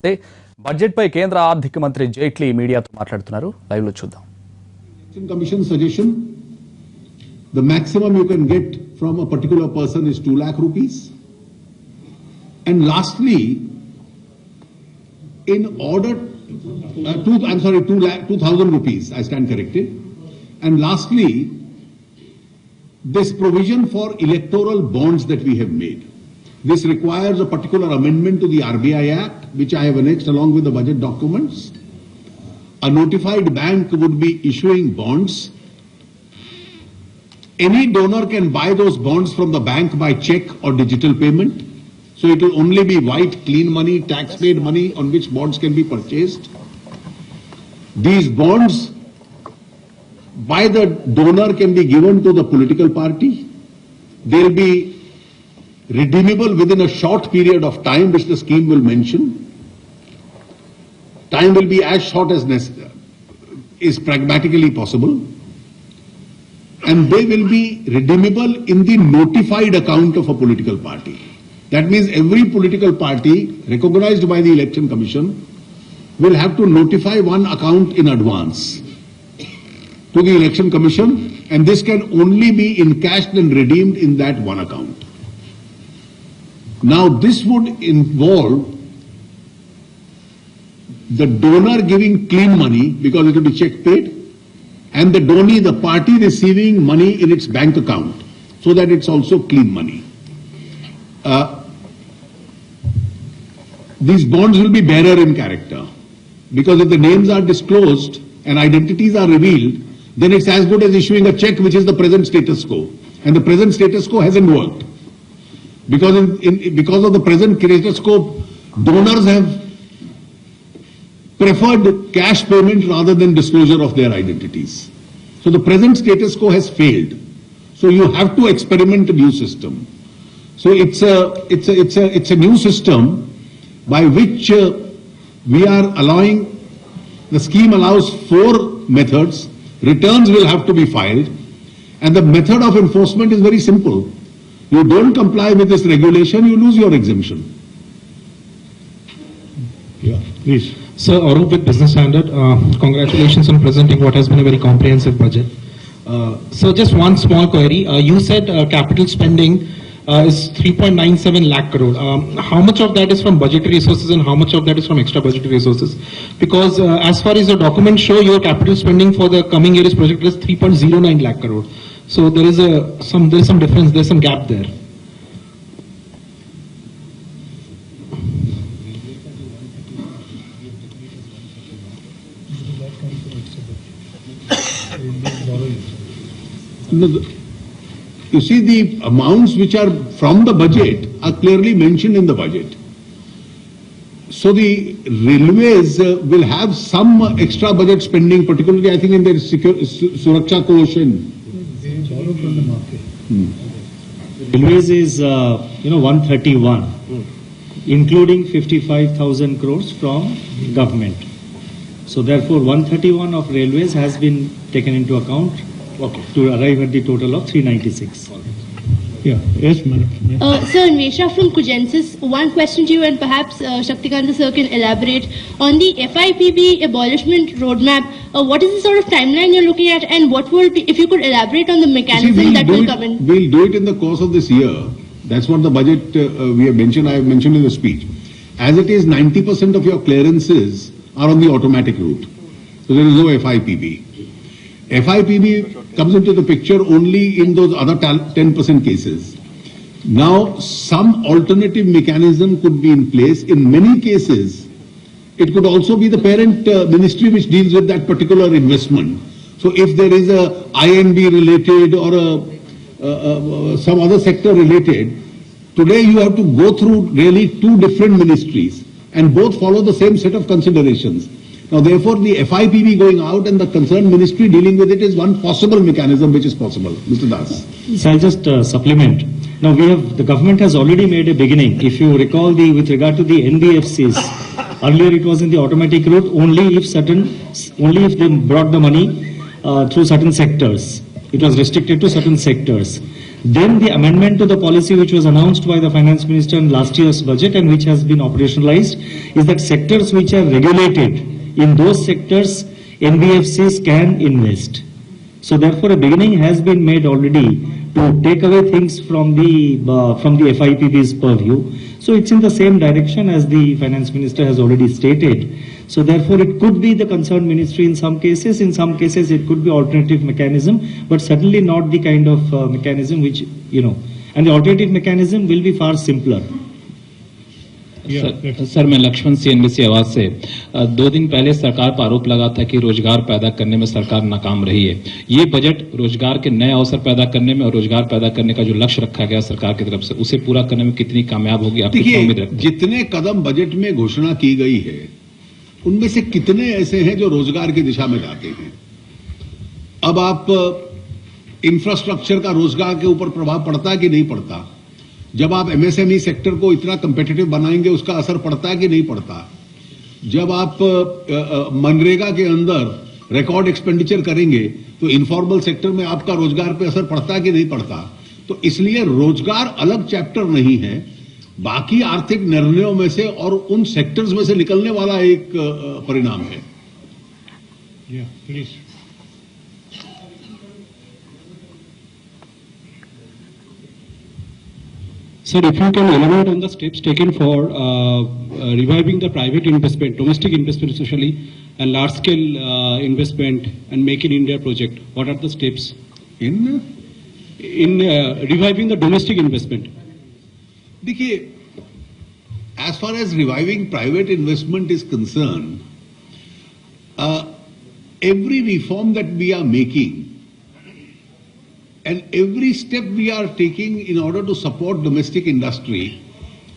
అయితే బడ్జెట్ పై కేంద్ర ఆర్థిక మంత్రి జైట్లీ మీడియాతో మాట్లాడుతున్నారు. లైవ్ లో చూద్దాం. Election Commission suggestion: the maximum you can get from a particular person is 2 lakh rupees. And lastly, in order, 2,000 rupees, I stand corrected. And lastly, this provision for electoral bonds that we have made. This requires a particular amendment to the RBI Act, which I have annexed along with the budget documents. A notified bank would be issuing bonds. Any donor can buy those bonds from the bank by check or digital payment. So it will only be white, clean money, tax-paid money on which bonds can be purchased. These bonds by the donor can be given to the political party. They'll be redeemable within a short period of time, which the scheme will mention. Time will be as short as is pragmatically possible. And they will be redeemable in the notified account of a political party. That means every political party recognized by the Election Commission will have to notify one account in advance to the Election Commission, and this can only be encashed and redeemed in that one account. Now this would involve the donor giving clean money because it will be check paid, and the donee, the party, receiving money in its bank account so that it's also clean money. These bonds will be bearer in character because if the names are disclosed and identities are revealed, then it's as good as issuing a check, which is the present status quo. And the present status quo hasn't worked. Because of the present status quo, donors have preferred cash payment rather than disclosure of their identities. So the present status quo has failed. So you have to experiment a new system. So it's a new system by which we are allowing, the scheme allows 4 methods. Returns will have to be filed, and the method of enforcement is very simple. You don't comply with this regulation, you lose your exemption. Yeah, please. Sir, Arup with Business Standard, congratulations on presenting what has been a very comprehensive budget. So just one small query. You said capital spending is 3.97 lakh crore. How much of that is from budgetary resources and how much of that is from extra budgetary resources? Because as far as the documents show, your capital spending for the coming year is projected as 3.09 lakh crore. So there is some difference, there's some gap there. You see, the amounts which are from the budget are clearly mentioned in the budget. So the railways will have some extra budget spending, particularly I think in their Suraksha Coalition. They borrow from the market. Railways is 131, including 55,000 crores from government. So therefore 131 of railways has been taken into account. Okay. To arrive at the total of 396. Yeah. Yes, madam. Sir, Nesha from Kujensis. One question to you, and perhaps Shaktikanta sir can elaborate on the FIPB abolishment roadmap. What is the sort of timeline you're looking at, and what will be, if you could elaborate on the mechanism that will come in? We'll do it in the course of this year. That's what the budget we have mentioned. I have mentioned in the speech. As it is, 90% of your clearances are on the automatic route, so there is no FIPB. FIPB comes into the picture only in those other 10% cases. Now, some alternative mechanism could be in place. In many cases, it could also be the parent ministry which deals with that particular investment. So if there is a INB related or some other sector related, today you have to go through really 2 different ministries and both follow the same set of considerations. Now, therefore, the FIPB going out and the concerned ministry dealing with it is one possible mechanism which is possible. Mr. Das. So I'll just supplement. Now the government has already made a beginning. If you recall with regard to the NBFCs, earlier it was in the automatic route only if they brought the money through certain sectors. It was restricted to certain sectors. Then the amendment to the policy which was announced by the finance minister in last year's budget and which has been operationalized is that sectors which are regulated, in those sectors NBFCs can invest. So therefore a beginning has been made already to take away things from the FIPB's purview. So it's in the same direction as the finance minister has already stated. So therefore it could be the concerned ministry in some cases it could be alternative mechanism, but certainly not the kind of mechanism which, and the alternative mechanism will be far simpler. Sir मैं Lakshman CNBC आवाज से 2 दिन पहले सरकार पर आरोप लगा था कि रोजगार पैदा करने में सरकार नाकाम रही है। ये बजट रोजगार के नए अवसर पैदा करने में और रोजगार पैदा करने का जो लक्ष्य रखा गया सरकार की तरफ से उसे पूरा करने में कितनी कामयाब होगी, आप कितनी उम्मीद रखते हैं? जितने कदम बजट में घोषणा की गई है उनमें से कितने ऐसे हैं जो रोजगार की दिशा में जाते हैं? अब आप इंफ्रास्ट्रक्चर का रोजगार के ऊपर प्रभाव पड़ता है कि नहीं पड़ता? जब आप MSME सेक्टर को इतना कंपेटिटिव बनाएंगे उसका असर पड़ता है कि नहीं पड़ता? जब आप मनरेगा के अंदर रिकॉर्ड एक्सपेंडिचर करेंगे तो इनफॉर्मल सेक्टर में आपका रोजगार पे असर पड़ता है कि नहीं पड़ता? तो इसलिए रोजगार अलग चैप्टर नहीं है, बाकी आर्थिक निर्णयों में से और उन सेक्टर्स में से निकलने वाला एक परिणाम है। Yeah, please. Sir, if you can elaborate on the steps taken for reviving the private investment, domestic investment especially, and large-scale investment and Make in India project. What are the steps in reviving the domestic investment? देखिए, as far as reviving private investment is concerned, every reform that we are making and every step we are taking in order to support domestic industry,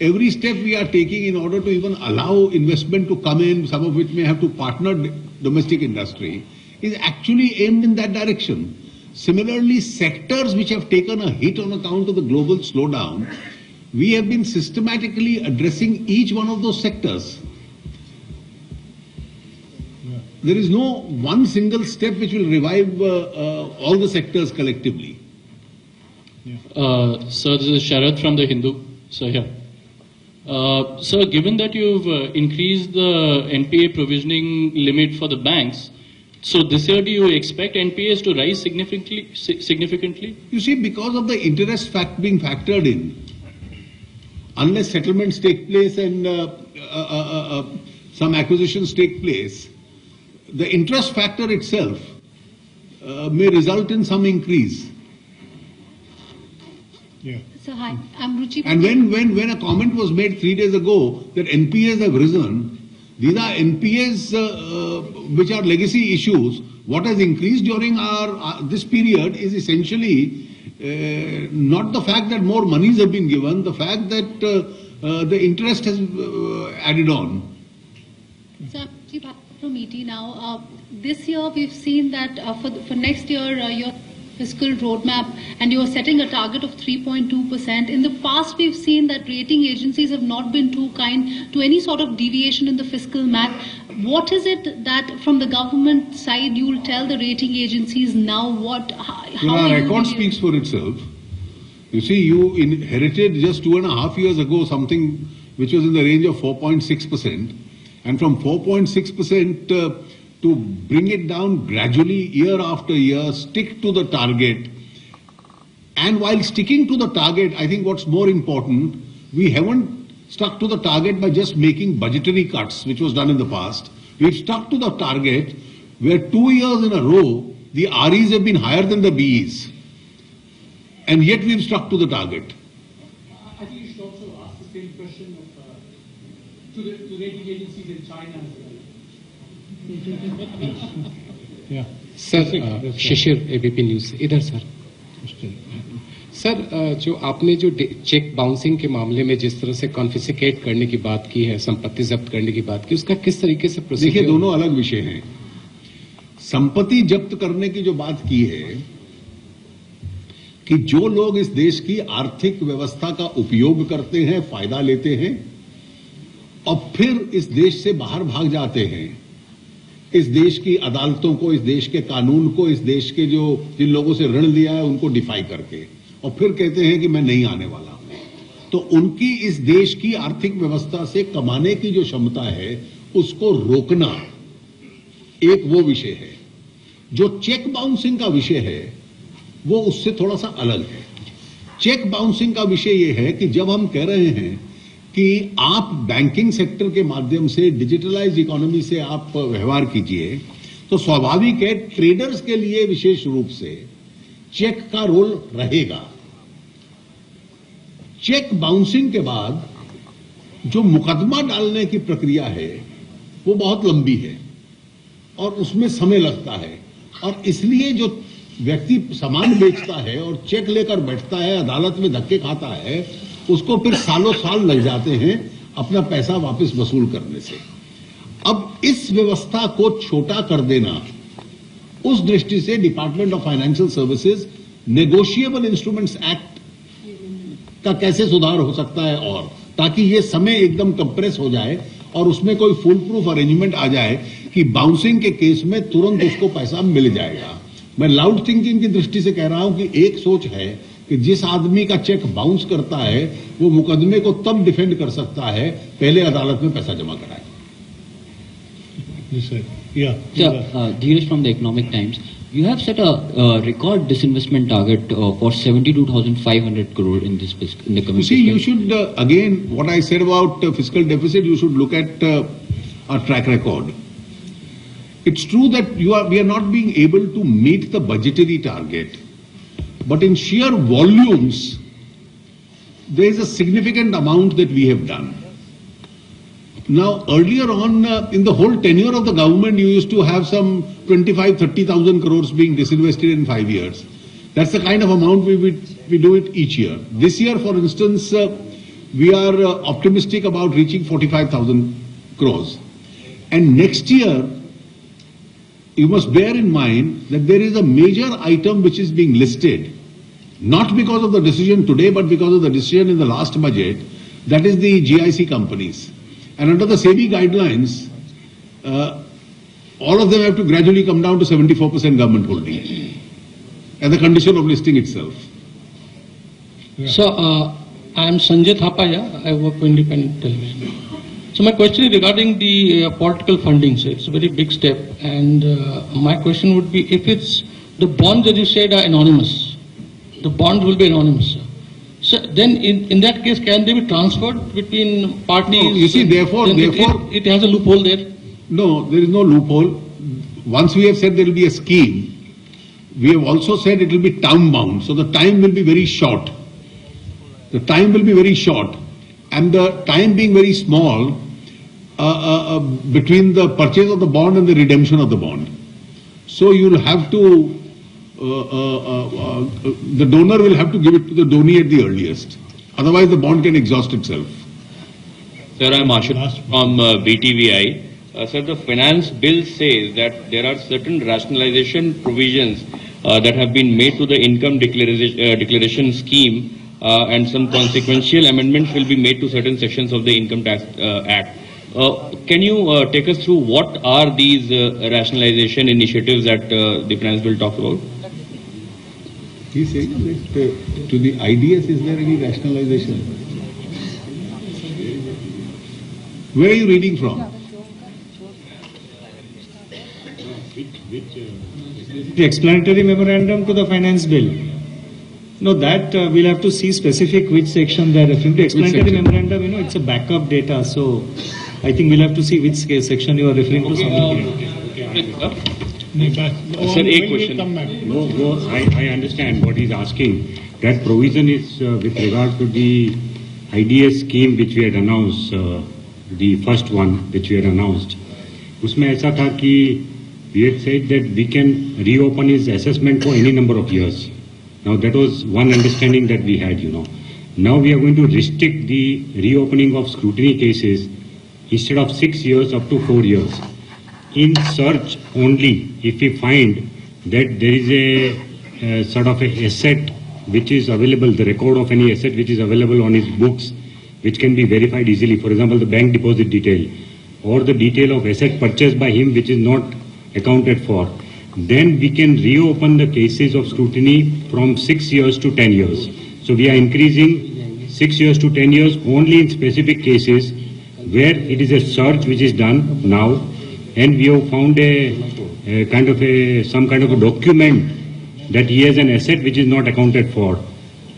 every step we are taking in order to even allow investment to come in, some of which may have to partner domestic industry, is actually aimed in that direction. Similarly, sectors which have taken a hit on account of the global slowdown, we have been systematically addressing each one of those sectors. There is no one single step which will revive all the sectors collectively. Sir, this is Sharad from the Hindu. Sir, here. Sir, given that you've increased the NPA provisioning limit for the banks, so this year do you expect NPAs to rise significantly? You see, because of the interest being factored in, unless settlements take place and some acquisitions take place, the interest factor itself may result in some increase. Yeah. So hi, I'm Ruchi. And when a comment was made 3 days ago that NPAs have risen, these are NPAs which are legacy issues. What has increased during this period is essentially not the fact that more monies have been given, the fact that the interest has added on. So from ET now, this year we've seen that for next year your fiscal roadmap and you're setting a target of 3.2%. In the past we've seen that rating agencies have not been too kind to any sort of deviation in the fiscal math. What is it that from the government side you'll tell the rating agencies now? How Our are you record speaks for itself. You see, you inherited just 2.5 years ago something which was in the range of 4.6%. And from 4.6% to bring it down gradually year after year, stick to the target. And while sticking to the target, I think what's more important, we haven't stuck to the target by just making budgetary cuts, which was done in the past. We've stuck to the target where 2 years in a row, the REs have been higher than the BEs. And yet we've stuck to the target. I think you should also ask the same question to the rating agencies in China as well. Yeah. Sir Shishir ABP news इधर sir sir जो आपने जो cheque bouncing के मामले में जिस तरह से कॉन्फिस्केट करने की बात की है, संपत्ति जब्त करने की बात की, उसका किस तरीके से प्रोसीजर? देखिए, दोनों अलग विषय हैं। संपत्ति जब्त करने की जो बात की है कि जो लोग इस देश की आर्थिक व्यवस्था का उपयोग करते हैं, फायदा लेते हैं और फिर इस देश से बाहर भाग जाते हैं, इस देश की अदालतों को, इस देश के कानून को, इस देश के जिन लोगों से ऋण लिया है उनको डिफाई करके, और फिर कहते हैं कि मैं नहीं आने वाला हूं। तो उनकी इस देश की आर्थिक व्यवस्था से कमाने की जो क्षमता है उसको रोकना एक वो विषय है। जो चेक बाउंसिंग का विषय है वो उससे थोड़ा सा अलग है। चेक बाउंसिंग का विषय यह है कि जब हम कह रहे हैं कि आप बैंकिंग सेक्टर के माध्यम से, डिजिटलाइज इकोनॉमी से आप व्यवहार कीजिए, तो स्वाभाविक है ट्रेडर्स के लिए विशेष रूप से चेक का रोल रहेगा। चेक बाउंसिंग के बाद जो मुकदमा डालने की प्रक्रिया है वो बहुत लंबी है और उसमें समय लगता है, और इसलिए जो व्यक्ति सामान बेचता है और चेक लेकर बैठता है, अदालत में धक्के खाता है, उसको फिर सालों साल लग जाते हैं अपना पैसा वापस वसूल करने से। अब इस व्यवस्था को छोटा कर देना, उस दृष्टि से department of financial services negotiable instruments act का कैसे सुधार हो सकता है, और ताकि ये समय एकदम कंप्रेस हो जाए और उसमें कोई फुल प्रूफ अरेंजमेंट आ जाए कि बाउंसिंग के केस में तुरंत उसको पैसा मिल जाएगा। मैं लाउड थिंकिंग की दृष्टि से कह रहा हूं कि एक सोच है कि जिस आदमी का चेक बाउंस करता है वो मुकदमे को तब डिफेंड कर सकता है पहले अदालत में पैसा जमा कराए। Dheeraj from the Economic Times. You have set a record disinvestment target for 72,500 crore in this in the coming You see, fiscal. you should, again, what I said about fiscal deficit, you should look at our track record. It's true that we are not being able to meet the budgetary target, but in sheer volumes, there is a significant amount that we have done. Now, earlier on, in the whole tenure of the government, you used to have some 25-30,000 crores being disinvested in 5 years. That's the kind of amount we do it each year. This year, for instance, we are optimistic about reaching 45,000 crores. And next year, you must bear in mind that there is a major item which is being listed, not because of the decision today, but because of the decision in the last budget, that is the GIC companies. And under the SEBI guidelines, all of them have to gradually come down to 74% government holding as a condition of listing itself. So, I am Sanjay Thapaya. I work for Independent Television. So my question is regarding the political funding. So it's a very big step, and my question would be, if it's the bonds that you said are anonymous, the bonds will be anonymous. So then, in that case, can they be transferred between parties? No, you see, therefore, it has a loophole there. No, there is no loophole. Once we have said there will be a scheme, we have also said it will be time bound. So the time will be very short. The time will be very short, and the time being very small between the purchase of the bond and the redemption of the bond. So you will have to. The donor will have to give it to the donee at the earliest. Otherwise, the bond can exhaust itself. Sir, I'm Ashok from BTVI. Sir, the finance bill says that there are certain rationalization provisions that have been made to the income declaration scheme, and some consequential amendments will be made to certain sections of the Income Tax Act. Can you take us through what are these rationalization initiatives that the finance bill talks about? He's saying that to the IDS, is there any rationalization? Where are you reading from? The explanatory memorandum to the finance bill. No, that we'll have to see specific which section they are referring to. Explanatory memorandum, it's a backup data, so I think we'll have to see which section you are referring to. Sir, a question. I understand what he's asking. That provision is with regard to the IDS scheme which we had announced, the first one which we had announced. उसमें ऐसा था कि we had said that we can reopen his assessment for any number of years. Now that was one understanding that we had, Now we are going to restrict the reopening of scrutiny cases instead of 6 years up to 4 years. In search only, if we find that there is a sort of a asset which is available, the record of any asset which is available on his books, which can be verified easily, for example, the bank deposit detail, or the detail of asset purchased by him which is not accounted for, then we can reopen the cases of scrutiny from 6 years to 10 years. So we are increasing 6 years to 10 years only in specific cases where it is a search which is done now, and we have found some kind of a document that he has an asset which is not accounted for,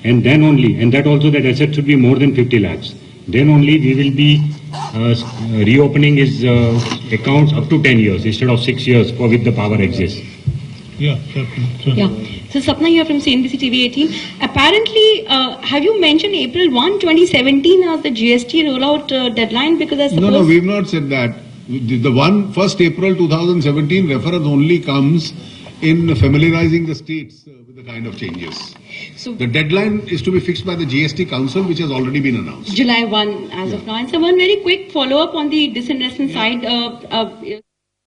and then only, and that also that asset should be more than 50 lakhs. Then only we will be reopening his accounts up to 10 years instead of 6 years for which the power exists. Yeah, sure. Yeah. So Sapna here from CNBC TV 18. Apparently, have you mentioned April 1, 2017 as the GST rollout deadline? Because I suppose... No, we've not said that. The 1st April 2017 reference only comes in familiarizing the states with the kind of changes. So the deadline is to be fixed by the GST Council, which has already been announced. July 1 as of now. And so one very quick follow-up on the disinvestment side.